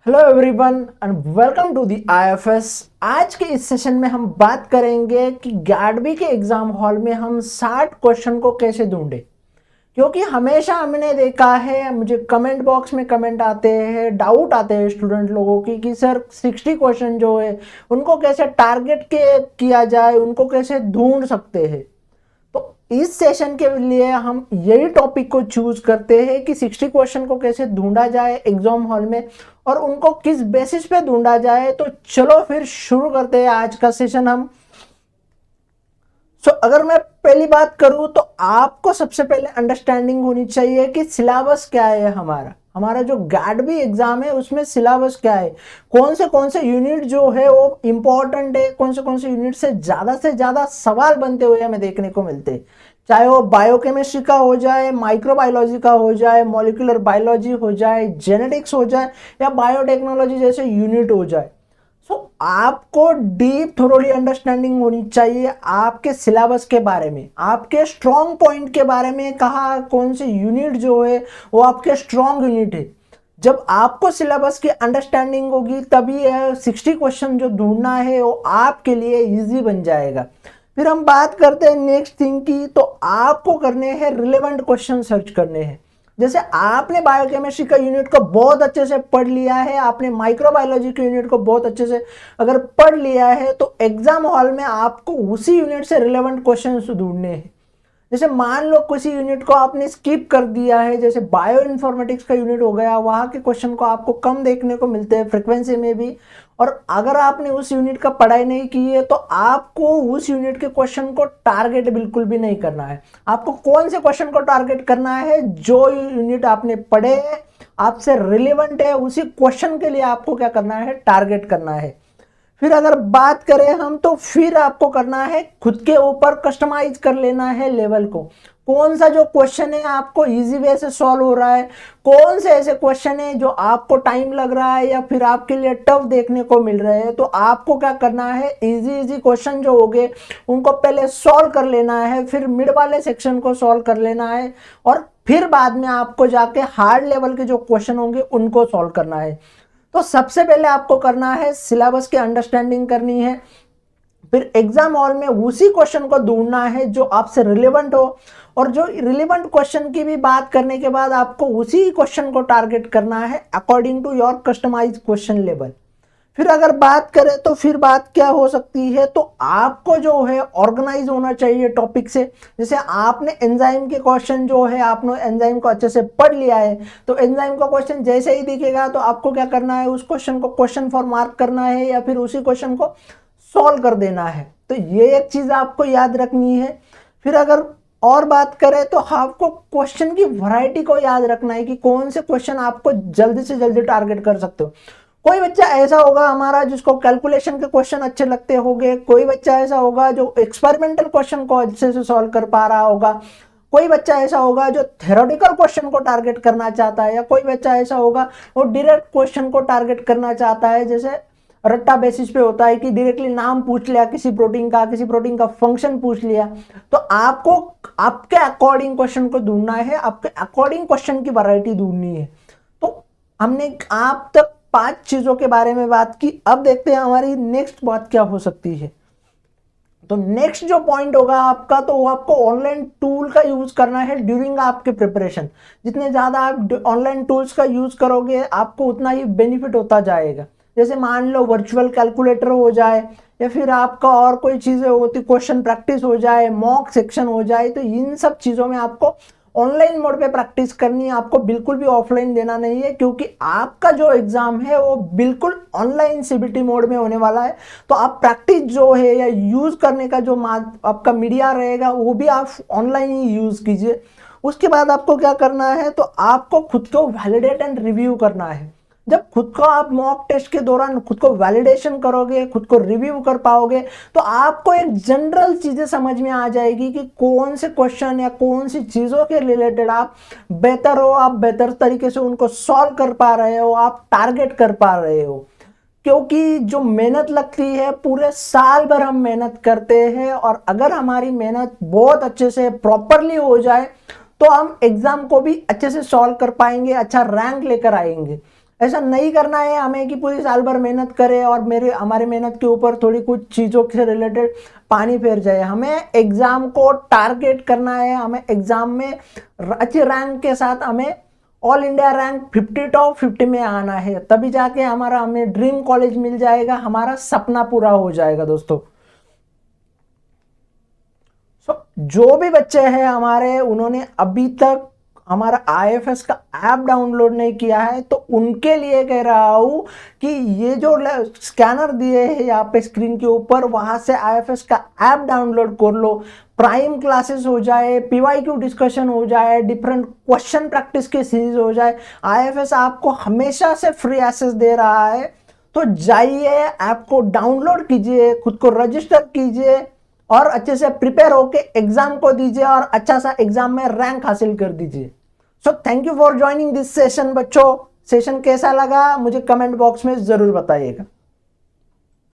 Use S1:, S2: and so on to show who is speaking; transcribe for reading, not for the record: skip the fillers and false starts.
S1: Hello everyone and welcome to the IFS. आज के इस सेशन में हम बात करेंगे कि गैडबी के एग्जाम हॉल में हम 60 क्वेश्चन को कैसे ढूंढे। क्योंकि हमेशा हमने देखा है, मुझे कमेंट बॉक्स में कमेंट आते हैं, डाउट आते हैं स्टूडेंट लोगों की कि सर 60 क्वेश्चन जो है उनको कैसे टारगेट के किया जाए, उनको कैसे ढूंढ सकते हैं। तो इस सेशन के लिए हम यही टॉपिक को चूज करते हैं कि 60 क्वेश्चन को कैसे ढूंढा जाए एग्जाम हॉल में और उनको किस बेसिस पे ढूंढा जाए। तो चलो फिर शुरू करते हैं आज का सेशन हम। अगर मैं पहली बात करूं तो आपको सबसे पहले अंडरस्टैंडिंग होनी चाहिए कि सिलेबस क्या है। हमारा जो गैडबी एग्जाम है उसमें सिलेबस क्या है, कौन से यूनिट जो है वो इंपॉर्टेंट है, कौन से यूनिट से ज्यादा सवाल बनते हुए हमें देखने को मिलते हैं। चाहे वो बायोकेमिस्ट्री का हो जाए, माइक्रोबायोलॉजी का हो जाए, मॉलिक्यूलर बायोलॉजी हो जाए, जेनेटिक्स हो जाए या बायोटेक्नोलॉजी जैसे यूनिट हो जाए। आपको डीप थोरोली अंडरस्टैंडिंग होनी चाहिए आपके सिलेबस के बारे में, आपके स्ट्रॉन्ग पॉइंट के बारे में। कहा कौन से यूनिट जो है वो आपके स्ट्रॉन्ग यूनिट है। जब आपको सिलेबस की अंडरस्टैंडिंग होगी तभी 60 क्वेश्चन जो ढूंढना है वो आपके लिए इजी बन जाएगा। फिर हम बात करते हैं नेक्स्ट थिंग की। तो आपको करने हैं रिलेवेंट क्वेश्चन सर्च करने हैं। जैसे आपने बायोकेमिस्ट्री का यूनिट को बहुत अच्छे से पढ़ लिया है, आपने माइक्रोबायोलॉजी के यूनिट को बहुत अच्छे से अगर पढ़ लिया है तो एग्जाम हॉल में आपको उसी यूनिट से रिलेवेंट क्वेश्चन ढूंढने हैं। जैसे मान लो किसी यूनिट को आपने स्किप कर दिया है, जैसे बायो इन्फॉर्मेटिक्स का यूनिट हो गया, वहां के क्वेश्चन को आपको कम देखने को मिलते हैं फ्रीक्वेंसी में भी। और अगर आपने उस यूनिट का पढ़ाई नहीं की है तो आपको उस यूनिट के क्वेश्चन को टारगेट बिल्कुल भी नहीं करना है। आपको कौन से क्वेश्चन को टारगेट करना है, जो यूनिट आपने पढ़े है, आपसे रिलेवेंट है, उसी क्वेश्चन के लिए आपको क्या करना है, टारगेट करना है। फिर अगर बात करें हम तो फिर आपको करना है खुद के ऊपर कस्टमाइज कर लेना है लेवल को। कौन सा जो क्वेश्चन है आपको इजी वे से सॉल्व हो रहा है, कौन से ऐसे क्वेश्चन है जो आपको टाइम लग रहा है या फिर आपके लिए टफ देखने को मिल रहे हैं। तो आपको क्या करना है, इजी क्वेश्चन जो होंगे उनको पहले सॉल्व कर लेना है, फिर मिड वाले सेक्शन को सॉल्व कर लेना है और फिर बाद में आपको जाके हार्ड लेवल के जो क्वेश्चन होंगे उनको सॉल्व करना है। तो सबसे पहले आपको करना है सिलेबस की अंडरस्टैंडिंग करनी है। फिर एग्जाम हॉल में उसी क्वेश्चन को ढूंढना है जो आपसे रिलेवेंट हो, और जो रिलेवेंट क्वेश्चन की भी बात करने के बाद आपको उसी क्वेश्चन को टारगेट करना है according to your customise question level. फिर अगर बात करें तो फिर बात क्या हो सकती है, तो आपको जो है ऑर्गेनाइज होना चाहिए टॉपिक से। जैसे आपने एंजाइम के क्वेश्चन जो है, आपने एंजाइम को अच्छे से पढ़ लिया है, तो एंजाइम का क्वेश्चन जैसे ही दिखेगा तो आपको क्या करना है, उस क्वेश्चन को क्वेश्चन फॉर मार्क करना है या फिर उसी क्वेश्चन को सॉल्व कर देना है। तो ये एक चीज आपको याद रखनी है। फिर अगर और बात करें तो आपको क्वेश्चन की वैरायटी को याद रखना है कि कौन से क्वेश्चन आपको जल्दी से जल्दी टारगेट कर सकते हो। कोई बच्चा ऐसा होगा हमारा जिसको कैलकुलेशन के क्वेश्चन अच्छे लगते होंगे, कोई बच्चा ऐसा होगा जो एक्सपेरिमेंटल क्वेश्चन को अच्छे से सॉल्व कर पा रहा होगा, कोई बच्चा ऐसा होगा जो थ्योरेटिकल क्वेश्चन को टारगेट करना चाहता है, या कोई बच्चा ऐसा होगा वो डायरेक्ट क्वेश्चन को टारगेट करना चाहता है। जैसे रट्टा बेसिस पे होता है कि डायरेक्टली नाम पूछ लिया किसी प्रोटीन का फंक्शन पूछ लिया। तो आपको आपके अकॉर्डिंग क्वेश्चन को ढूंढना है, आपके अकॉर्डिंग क्वेश्चन की वैरायटी ढूंढनी है। तो हमने आप तक 5 चीजों के बारे में बात की। अब देखते हैं हमारी नेक्स्ट बात क्या हो सकती है। तो नेक्स्ट जो पॉइंट होगा आपका, तो वो आपको ऑनलाइन टूल का यूज करना है ड्यूरिंग आपके प्रिपरेशन। जितने ज्यादा आप ऑनलाइन टूल्स का यूज करोगे आपको उतना ही बेनिफिट होता जाएगा। जैसे मान लो वर्चुअल कैलकुलेटर हो जाए, या फिर आपका और कोई चीजें होती, क्वेश्चन प्रैक्टिस हो जाए, मॉक सेक्शन हो जाए, तो इन सब चीजों में आपको ऑनलाइन मोड पे प्रैक्टिस करनी है। आपको बिल्कुल भी ऑफलाइन देना नहीं है, क्योंकि आपका जो एग्जाम है वो बिल्कुल ऑनलाइन सीबीटी मोड में होने वाला है। तो आप प्रैक्टिस जो है या यूज करने का जो आपका मीडिया रहेगा वो भी आप ऑनलाइन ही यूज कीजिए। उसके बाद आपको क्या करना है, तो आपको खुद को वैलिडेट एंड रिव्यू करना है। जब खुद को आप मॉक टेस्ट के दौरान खुद को वैलिडेशन करोगे, खुद को रिव्यू कर पाओगे, तो आपको एक जनरल चीजें समझ में आ जाएगी कि कौन से क्वेश्चन या कौन सी चीजों के रिलेटेड आप बेहतर हो, आप बेहतर तरीके से उनको सॉल्व कर पा रहे हो, आप टारगेट कर पा रहे हो। क्योंकि जो मेहनत लगती है, पूरे साल भर हम मेहनत करते हैं, और अगर हमारी मेहनत बहुत अच्छे से प्रॉपरली हो जाए तो हम एग्जाम को भी अच्छे से सॉल्व कर पाएंगे, अच्छा रैंक लेकर आएंगे। ऐसा नहीं करना है हमें कि पूरी साल भर मेहनत करें और हमारे मेहनत के ऊपर थोड़ी कुछ चीज़ों से रिलेटेड पानी फेर जाए। हमें एग्ज़ाम को टारगेट करना है, हमें एग्ज़ाम में अच्छे रैंक के साथ हमें ऑल इंडिया रैंक 50 टॉप 50 में आना है, तभी जाके हमें ड्रीम कॉलेज मिल जाएगा, हमारा सपना पूरा हो जाएगा दोस्तों। जो भी बच्चे हैं हमारे, उन्होंने अभी तक हमारा IIFS का ऐप डाउनलोड नहीं किया है, तो उनके लिए कह रहा हूं कि ये जो स्कैनर दिए हैं यहाँ पे स्क्रीन के ऊपर, वहां से IIFS का ऐप डाउनलोड कर लो। प्राइम क्लासेस हो जाए, PYQ डिस्कशन हो जाए, डिफरेंट क्वेश्चन प्रैक्टिस की सीरीज हो जाए, IIFS आपको हमेशा से फ्री एक्सेस दे रहा है। तो जाइए, ऐप को डाउनलोड कीजिए, खुद को रजिस्टर कीजिए और अच्छे से प्रिपेयर होके एग्जाम को दीजिए और अच्छा सा एग्जाम में रैंक हासिल कर दीजिए। So thank you for joining this session बच्चों। सेशन कैसा लगा मुझे कमेंट बॉक्स में जरूर बताइएगा।